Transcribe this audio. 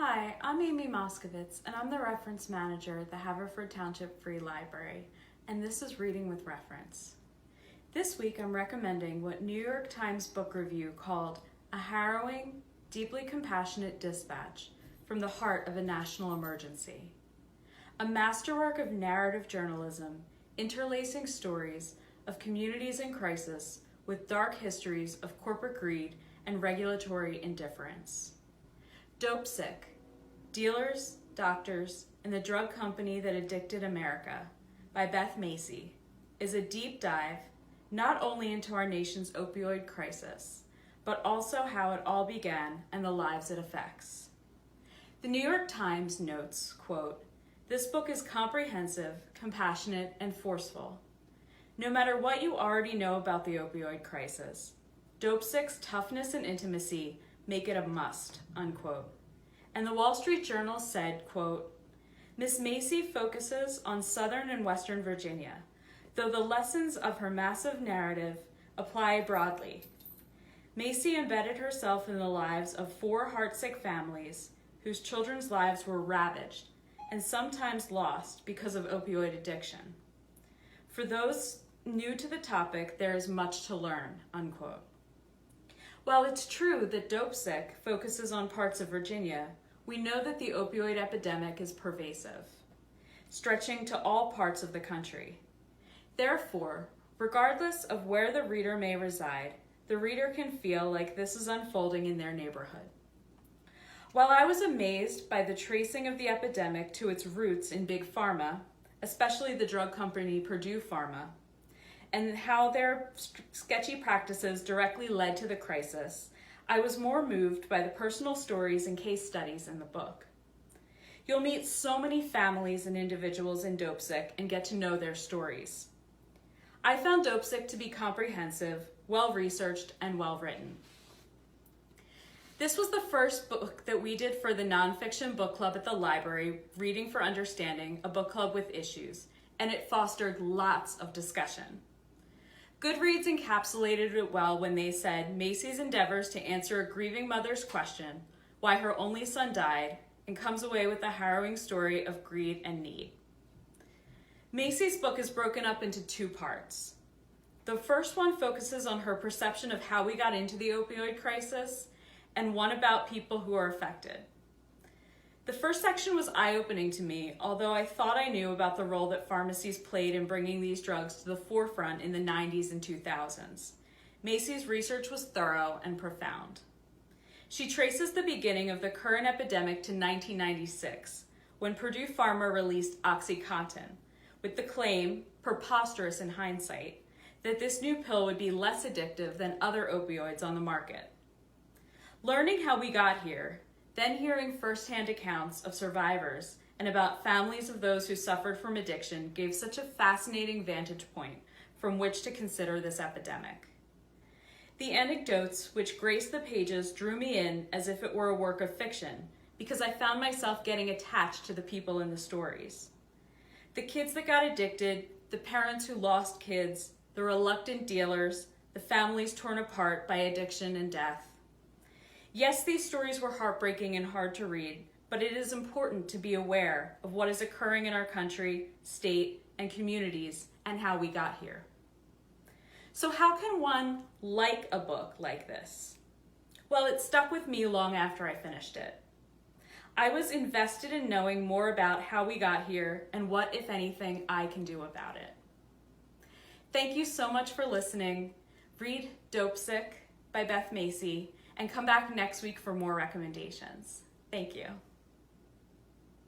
Hi, I'm Amy Moskowitz, and I'm the reference manager at the Haverford Township Free Library, and this is Reading with Reference. This week I'm recommending what New York Times book review called a harrowing, deeply compassionate dispatch from the heart of a national emergency. A masterwork of narrative journalism, interlacing stories of communities in crisis with dark histories of corporate greed and regulatory indifference. Dopesick, Dealers, Doctors, and the Drug Company That Addicted America by Beth Macy is a deep dive not only into our nation's opioid crisis, but also how it all began and the lives it affects. The New York Times notes, quote, "This book is comprehensive, compassionate, and forceful. No matter what you already know about the opioid crisis, Dopesick's toughness and intimacy make it a must," unquote. And the Wall Street Journal said, quote, "Miss Macy focuses on Southern and Western Virginia, though the lessons of her massive narrative apply broadly. Macy embedded herself in the lives of 4 heartsick families whose children's lives were ravaged and sometimes lost because of opioid addiction. For those new to the topic, there is much to learn," unquote. While it's true that Dopesick focuses on parts of Virginia, we know that the opioid epidemic is pervasive, stretching to all parts of the country. Therefore, regardless of where the reader may reside, the reader can feel like this is unfolding in their neighborhood. While I was amazed by the tracing of the epidemic to its roots in Big Pharma, especially the drug company Purdue Pharma, and how their sketchy practices directly led to the crisis, I was more moved by the personal stories and case studies in the book. You'll meet so many families and individuals in Dopesick and get to know their stories. I found Dopesick to be comprehensive, well-researched, and well-written. This was the first book that we did for the nonfiction book club at the library, Reading for Understanding, a book club with issues, and it fostered lots of discussion. Goodreads encapsulated it well when they said Macy's endeavors to answer a grieving mother's question why her only son died and comes away with a harrowing story of greed and need. Macy's book is broken up into 2 parts. The first one focuses on her perception of how we got into the opioid crisis, and one about people who are affected. The first section was eye-opening to me, although I thought I knew about the role that pharmacies played in bringing these drugs to the forefront in the 90s and 2000s. Macy's research was thorough and profound. She traces the beginning of the current epidemic to 1996, when Purdue Pharma released OxyContin, with the claim, preposterous in hindsight, that this new pill would be less addictive than other opioids on the market. Learning how we got here, then hearing firsthand accounts of survivors and about families of those who suffered from addiction gave such a fascinating vantage point from which to consider this epidemic. The anecdotes which graced the pages drew me in as if it were a work of fiction, because I found myself getting attached to the people in the stories. The kids that got addicted, the parents who lost kids, the reluctant dealers, the families torn apart by addiction and death. Yes, these stories were heartbreaking and hard to read, but it is important to be aware of what is occurring in our country, state, and communities, and how we got here. So how can one like a book like this? Well, it stuck with me long after I finished it. I was invested in knowing more about how we got here and what, if anything, I can do about it. Thank you so much for listening. Read Dopesick by Beth Macy, and come back next week for more recommendations. Thank you.